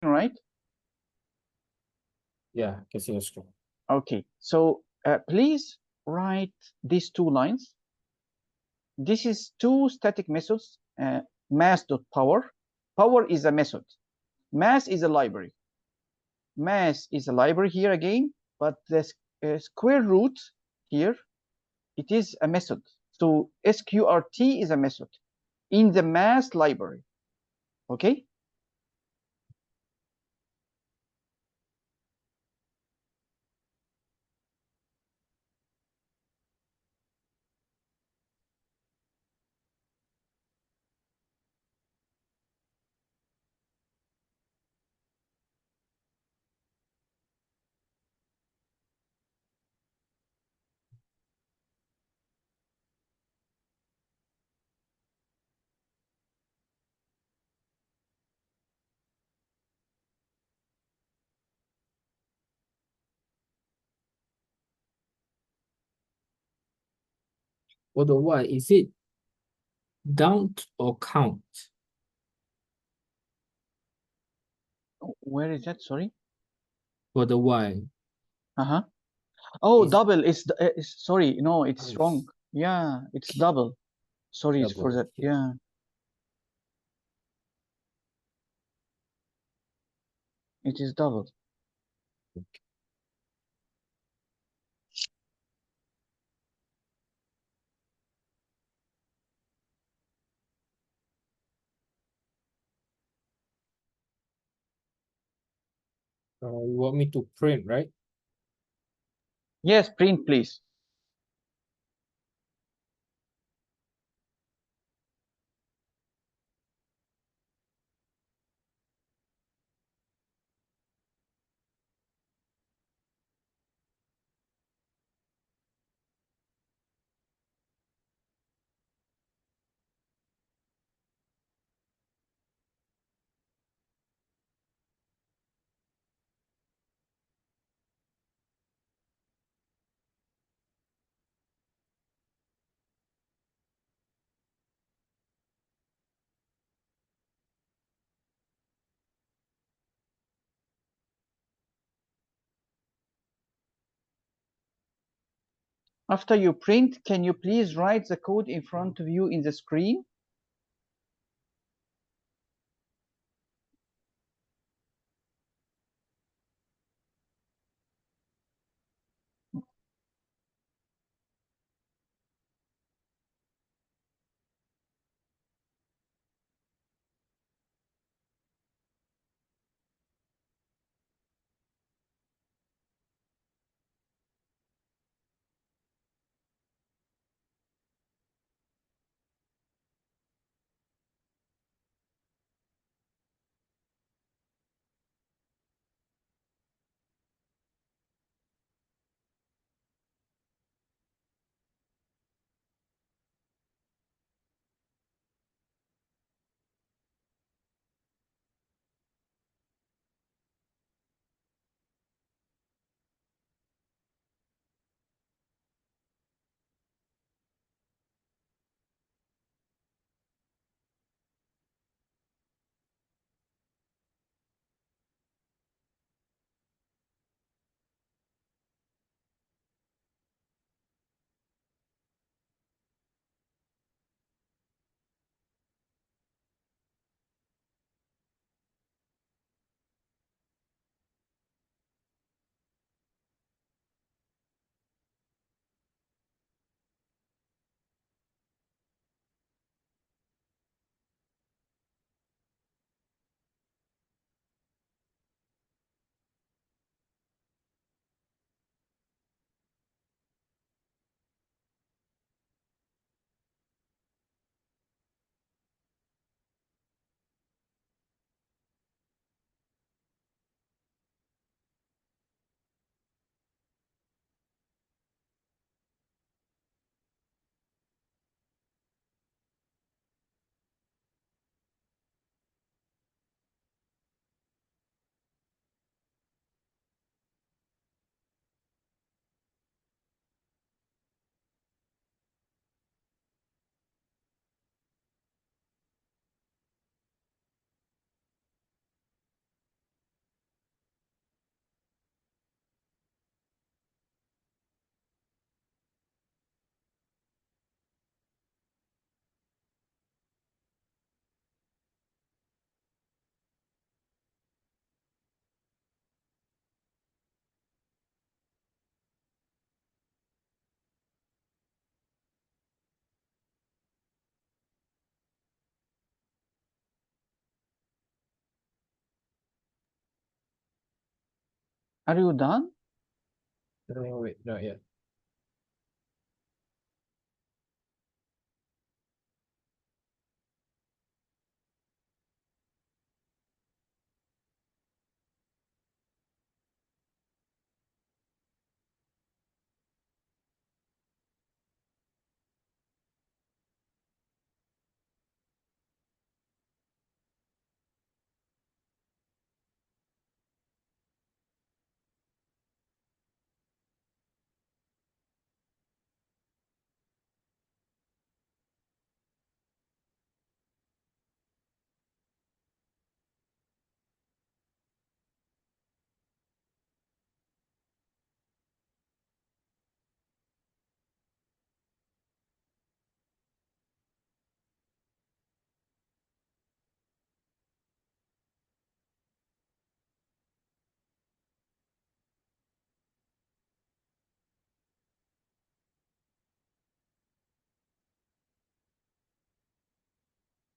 right? Yeah, I can see your screen. Okay, so please write these two lines. This is two static methods, mass.power. Power is a method. Mass is a library. Mass is a library here again, but the square root here, it is a method. So sqrt is a method in the mass library. Okay? For the Y, is it count or count? Where is that? Sorry. For the Y, Uh-huh. Oh, is double. Sorry. No, it's wrong. house Yeah, it's double. Sorry for double. that. Okay. Yeah, it is double. You want me to print, right? Yes, print, please. After you print, can you please write the code in front of you in the screen? Are you done? No, wait, not yet.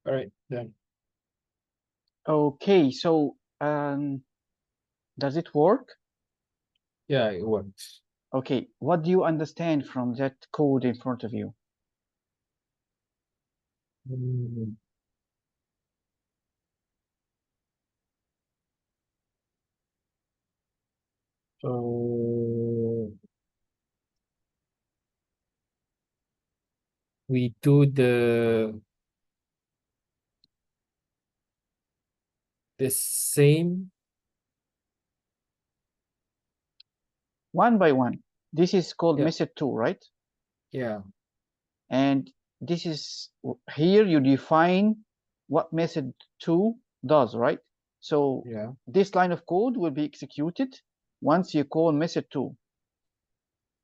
All right, done. Okay, so does it work? Yeah, it works. Okay, what do you understand from that code in front of you? Mm, So we do the same. One by one. This is called Yeah, method 2, right? yeah, And this is here you define what method 2 does, right? So yeah, this line of code will be executed once you call method 2.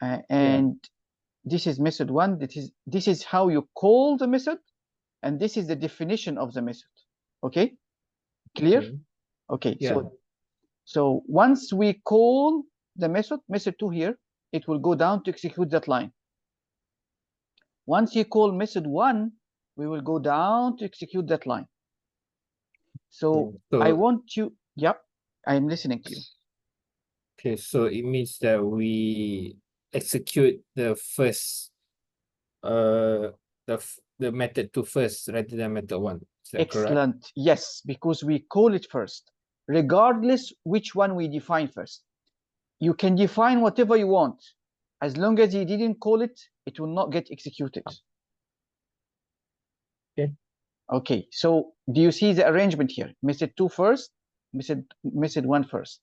yeah. And this is method 1. This is how you call the method, and this is the definition of the method. Okay? Clear? Okay. Okay, Yeah, so once we call the method 2 here, it will go down to execute that line. Once you call method 1, we will go down to execute that line. yeah. So I want you, yep, I'm listening to you. Okay, so it means that we execute the first the method 2 first rather than method 1. Is that correct? Excellent. Yes, because we call it first, regardless which one we define first. You can define whatever you want. As long as you didn't call it, it will not get executed. Okay. Okay, so do you see the arrangement here? Method 2 first, method 1 first.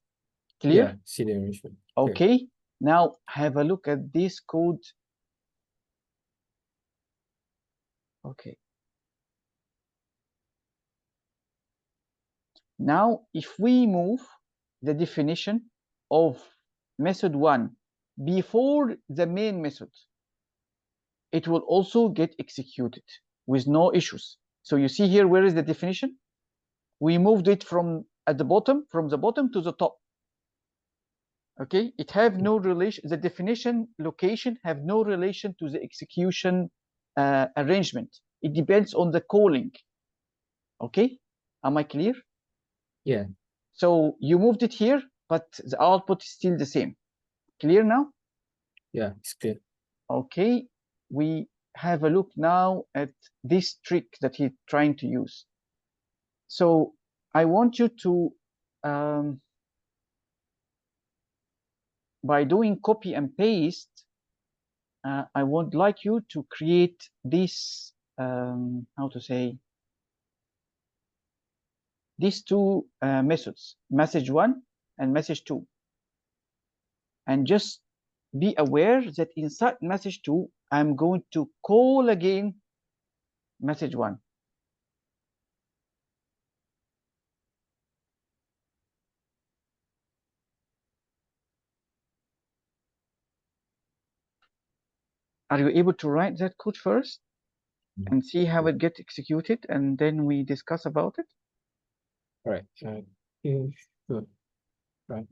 Clear? Yeah, see the arrangement. Clear. Okay, now have a look at this code. Okay. Now, if we move the definition of method 1 before the main method, it will also get executed with no issues. So you see here, where is the definition? We moved it from the bottom to the top. Okay, it have no relation, the definition location have no relation to the execution arrangement. It depends on the calling. Okay, am I clear? Yeah, So you moved it here, but the output is still the same. Clear now? yeah, it's clear. Okay, we have a look now at this trick that he's trying to use. So I want you to, by doing copy and paste, I would like you to create this, how to say, these two methods, message 1 and message 2. And just be aware that inside message 2, I'm going to call again message 1. Are you able to write that code first and see how it gets executed, and then we discuss about it? All right. Yeah, sure. Right.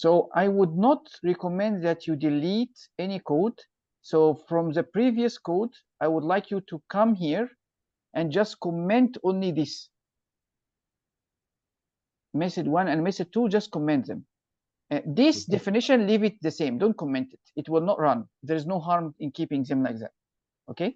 So I would not recommend that you delete any code. So from the previous code, I would like you to come here and just comment only this. Method 1 and method 2, just comment them. This definition, leave it the same. Don't comment it. It will not run. There is no harm in keeping them like that. Okay?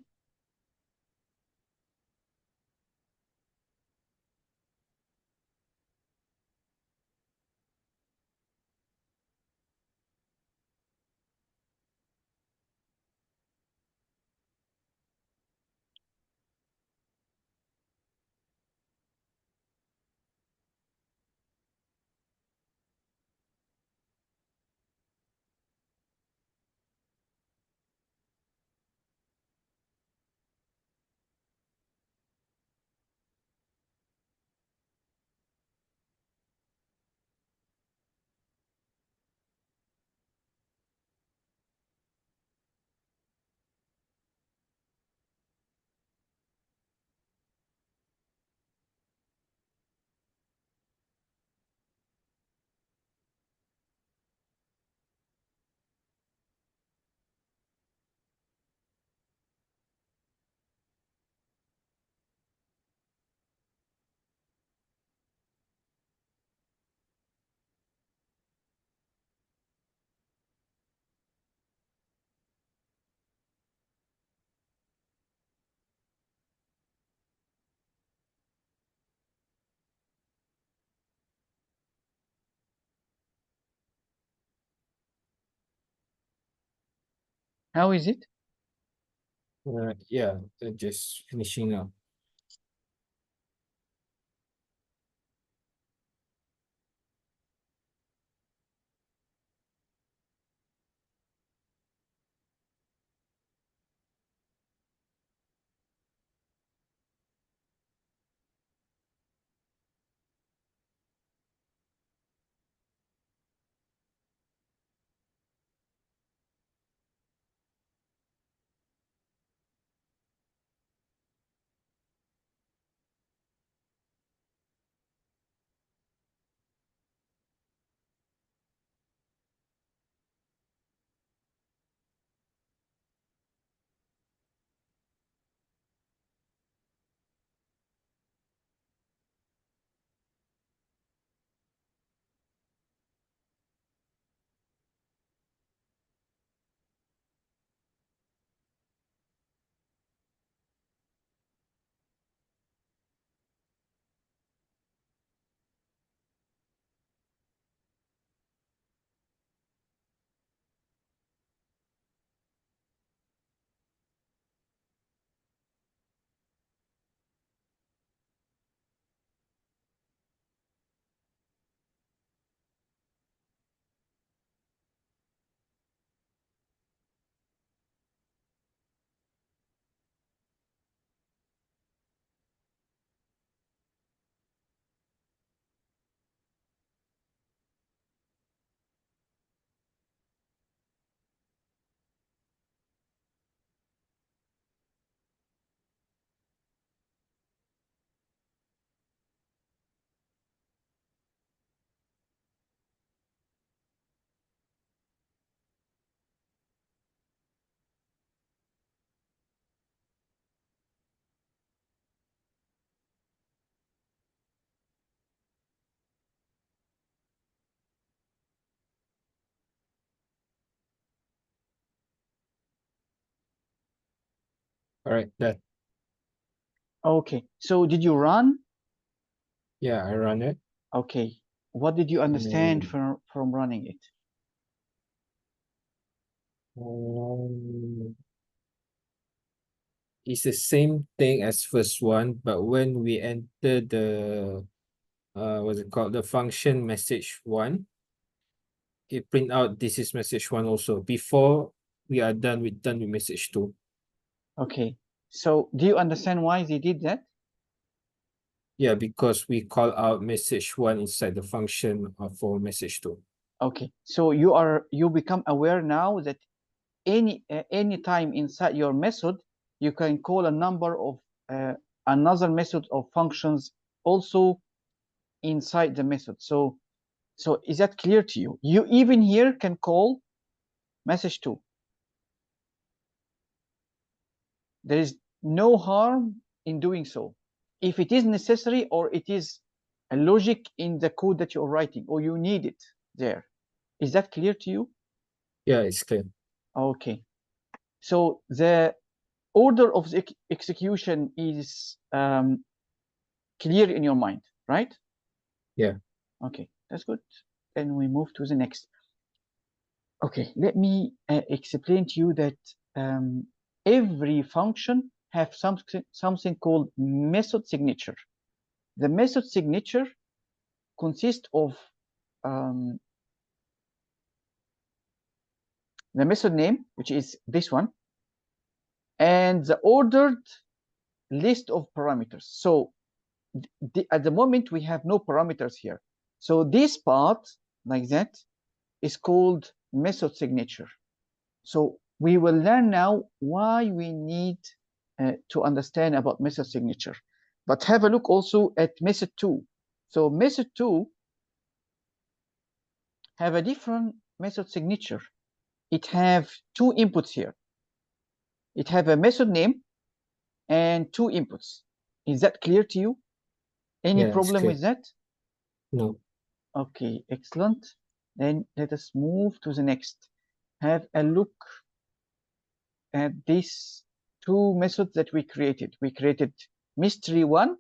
How is it? Yeah, just finishing now. All right, that. Okay. So did you run? Yeah, I run it. Okay. What did you understand And, from running it? it's the same thing as first one, but when we enter the what's it called, the function message one, it print out this is message one also before we are done with message two. Okay. So do you understand why they did that? Yeah, because we call out message one inside the function for message two. Okay. So you become aware now that any time inside your method, you can call a number of another method of functions also inside the method. So So is that clear to you? You even here can call message2. There is no harm in doing so. If it is necessary or it is a logic in the code that you're writing or you need it there. Is that clear to you? Yeah, it's clear. Okay. So the order of the execution is clear in your mind, right? Yeah. Okay, that's good. Then we move to the next. Okay, let me explain to you that every function have something called method signature. The method signature consists of the method name, which is this one, and the ordered list of parameters. So at the moment, we have no parameters here. So this part, like that, is called method signature. So we will learn now why we need to understand about method signature. But have a look also at method 2. So method 2 have a different method signature. It have two inputs here. It have a method name and two inputs. Is that clear to you? Any Yeah, it's problem clear. with that? No. Okay, excellent. Then let us move to the next. Have a look at these two methods that we created. We created mystery 1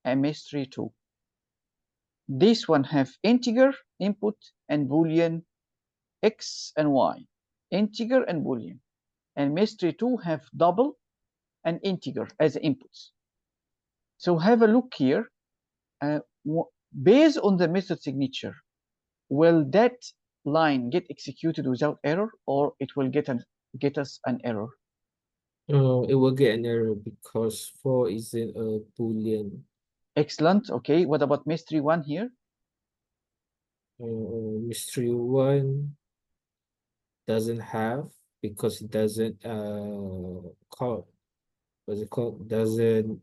and mystery 2. This one have integer input and boolean x and y. Integer and boolean. And mystery 2 have double and integer as inputs. So have a look here. Based on the method signature, will that line get executed without error, or it will get us an error? It will get an error because 4 isn't a boolean. Excellent. Okay, what about mystery 1 here? Mystery 1 doesn't have because it doesn't call, what's it called? Doesn't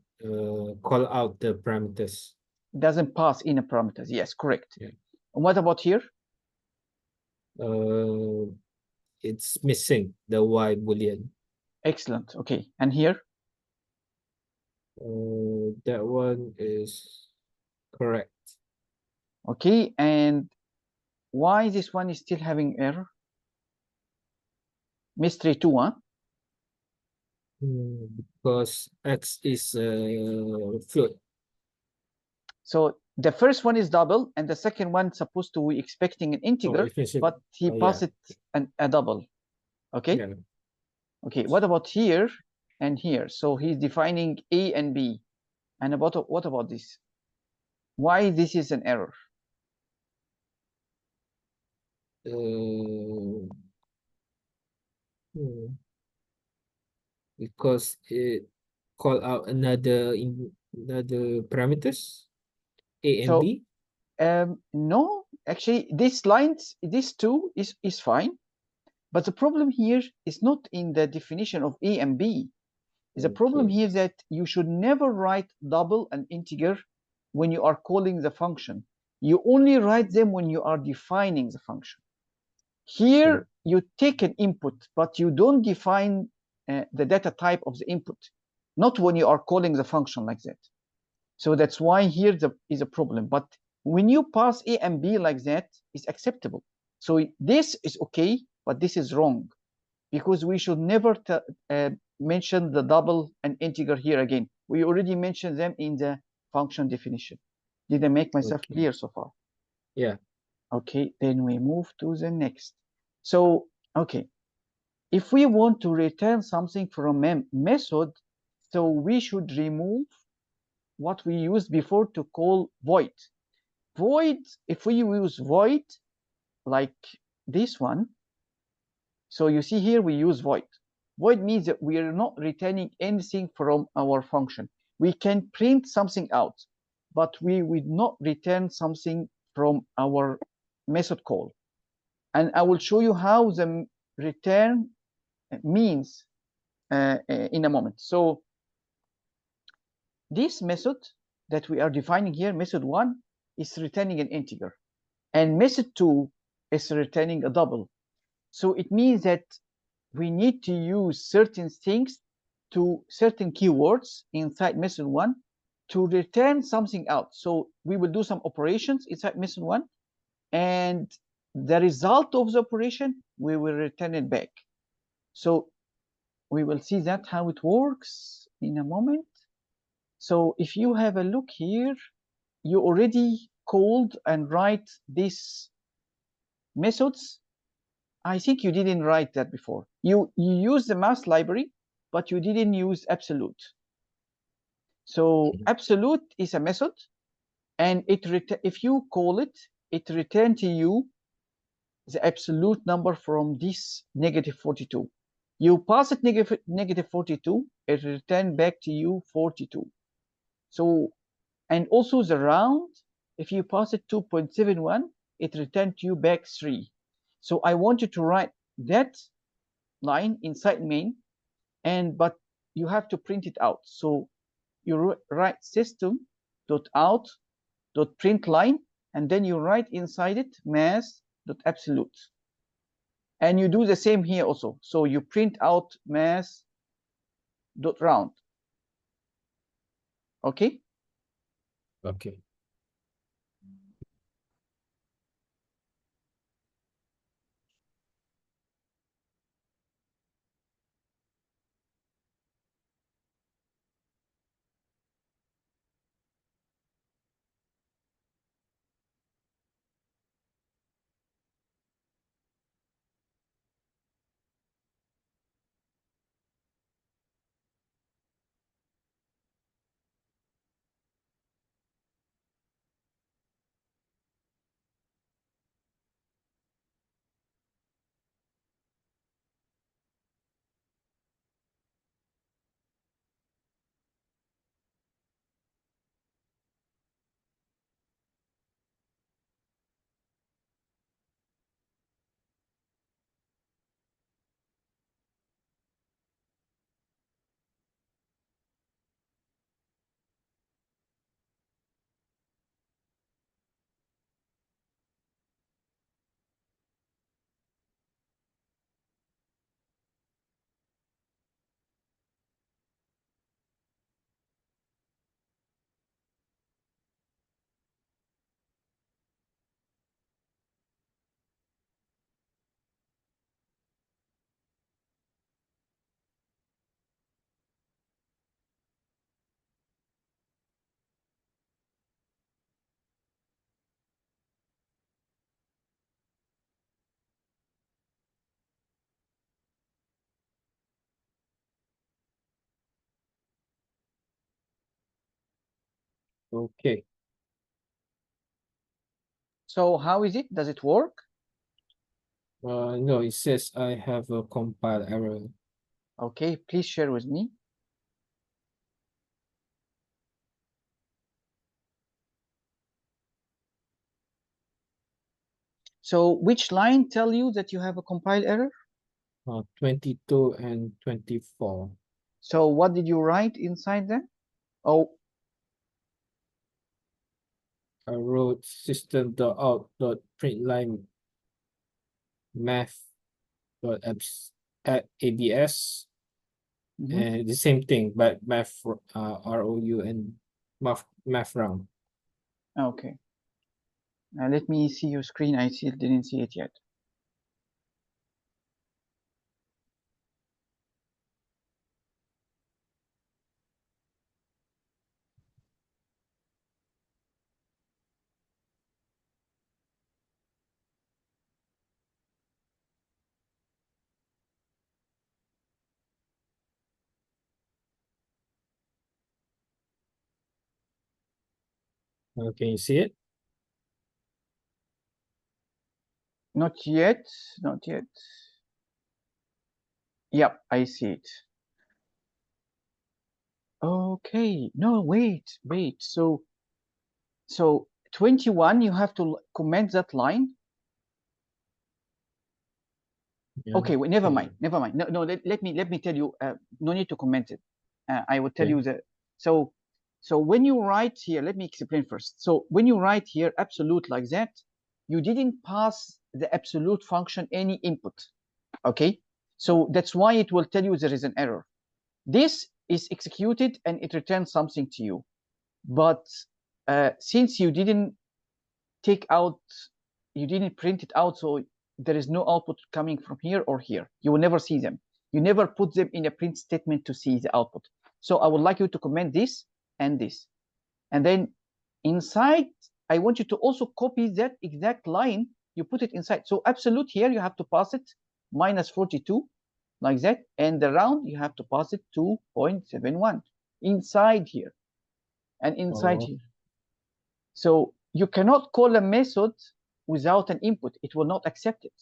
call out the parameters. Doesn't pass in a parameters. Yes, correct. Yeah. And what about here? It's missing the y boolean. Excellent. Okay, and here? That one is correct. Okay, and why this one is still having error? Mystery 2, huh? Because x is float. So the first one is double, and the second one supposed to be expecting an integer, but he passed it a double. Okay. Yeah. Okay. What about here and here? So he's defining A and B. And what about this? Why this is an error? Because it call out another parameters A and B. No, actually, these lines, these two is fine, but the problem here is not in the definition of A and B. The problem here is that you should never write double and integer when you are calling the function. You only write them when you are defining the function. Here, you take an input, but you don't define the data type of the input, not when you are calling the function like that. So that's why here is a problem. But when you pass A and B like that, it's acceptable. So this is okay, but this is wrong, because we should never mention the double and integer here again. We already mentioned them in the function definition. Did I make myself clear so far? Yeah. Okay, then we move to the next. So, okay, if we want to return something from a method, so we should remove what we used before to call void. Void, if we use void like this one, so you see here we use void. Void means that we are not returning anything from our function. We can print something out, but we will not return something from our method call. And I will show you how the return means in a moment. So this method that we are defining here, method 1, is returning an integer. and method 2 is returning a double. So it means that we need to use certain things to certain keywords inside method 1 to return something out. So we will do some operations inside method 1, and the result of the operation, we will return it back. So we will see that how it works in a moment. So if you have a look here, you already called and write these methods. I think you didn't write that before. You use the math library, but you didn't use absolute. So absolute is a method, and if you call it, it returns to you the absolute number from this negative 42. You pass it negative 42, it returns back to you 42. So, and also the round, if you pass it 2.71, it returns to you back 3. So I want you to write that line inside main, but you have to print it out. So you write system.out.print line, and then you write inside it mass.absolute. And you do the same here also. So you print out mass.round. Okay? Okay. Okay. So how is it? Does it work? No, it says I have a compile error. Okay, please share with me. So which line tell you that you have a compile error? 22 and 24. So what did you write inside there? Oh, I wrote system.out.println math.abs at abs and the same thing, but math ROU and math round. okay. Now let me see your screen. I didn't see it yet. Can you see it? Not yet. Not yet. Yep, I see it. Okay. No, wait. So 21, you have to comment that line. Yeah. Okay, wait, never mind. No, let me tell you. No need to comment it. I will tell you that. So when you write here, let me explain first. So when you write here absolute like that, you didn't pass the absolute function any input. Okay, so that's why it will tell you there is an error. This is executed and it returns something to you. But since you didn't take out, you didn't print it out, so there is no output coming from here or here. You will never see them. You never put them in a print statement to see the output. So I would like you to comment this and this. And then inside, I want you to also copy that exact line. You put it inside. So absolute here, you have to pass it minus 42, like that. And the round, you have to pass it 2.71 inside here and inside here. So you cannot call a method without an input. It will not accept it.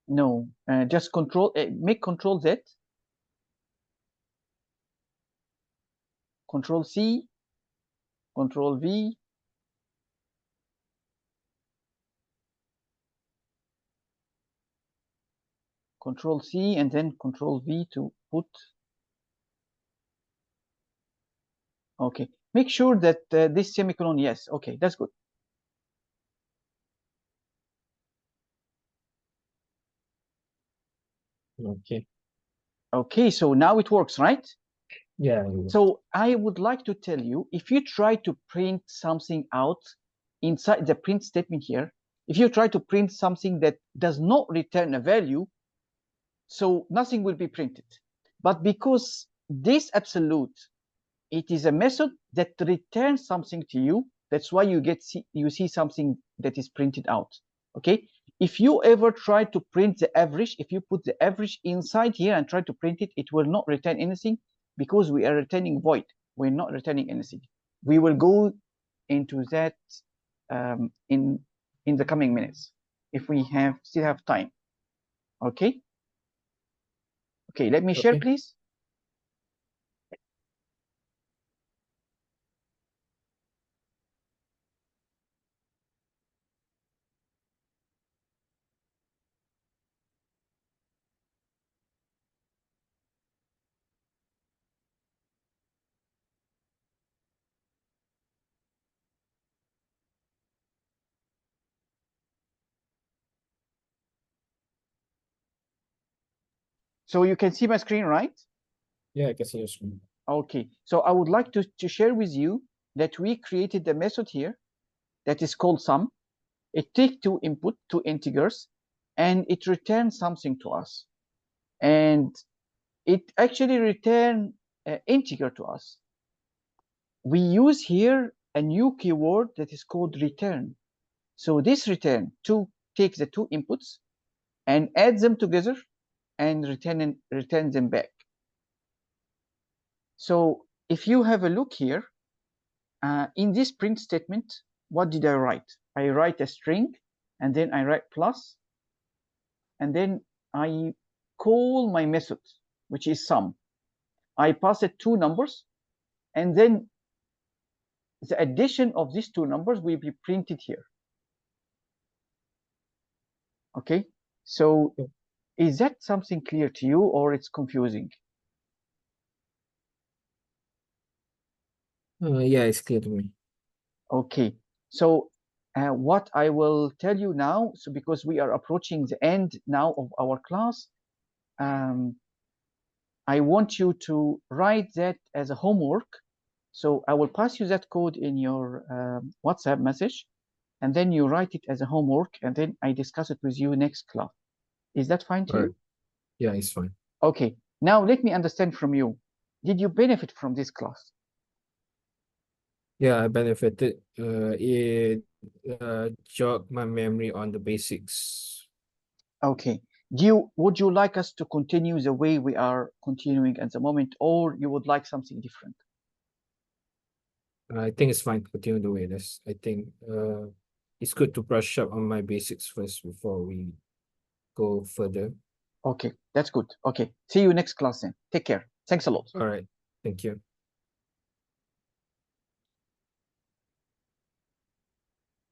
No, just control, make control Z, control C, control V, control C, and then control V to put. Okay, make sure that this semicolon, yes, okay, that's good. Okay. Okay, so now it works, right? Yeah. So I would like to tell you, if you try to print something out inside the print statement here, if you try to print something that does not return a value, so nothing will be printed. But because this absolute, it is a method that returns something to you, that's why you see something that is printed out. Okay, if you ever try to print the average, if you put the average inside here and try to print it, it will not return anything because we are returning void. We're not returning anything. We will go into that in the coming minutes if we still have time. Okay. Okay, let me share, please. So you can see my screen, right? Yeah, I can see your screen. Okay, so I would like to share with you that we created a method here that is called sum. It takes two integers, and it returns something to us. And it actually returns an integer to us. We use here a new keyword that is called return. So this return takes the two inputs and adds them together and return them back. So if you have a look here, in this print statement, what did I write? I write a string, and then I write plus, and then I call my method, which is sum. I pass it two numbers, and then the addition of these two numbers will be printed here. Okay, so is that something clear to you, or it's confusing? Yeah, it's clear to me. Okay, so what I will tell you now, so because we are approaching the end now of our class, I want you to write that as a homework. So I will pass you that code in your WhatsApp message, and then you write it as a homework, and then I discuss it with you next class. Is that fine to you? Yeah, it's fine. Okay, now let me understand from you. Did you benefit from this class? Yeah, I benefited. It jogged my memory on the basics. Okay. Would you like us to continue the way we are continuing at the moment, or you would like something different? I think it's fine to continue the way it is. I think it's good to brush up on my basics first before we go further. Okay, that's good. Okay, see you next class then. Take care. Thanks a lot. All right. Thank you.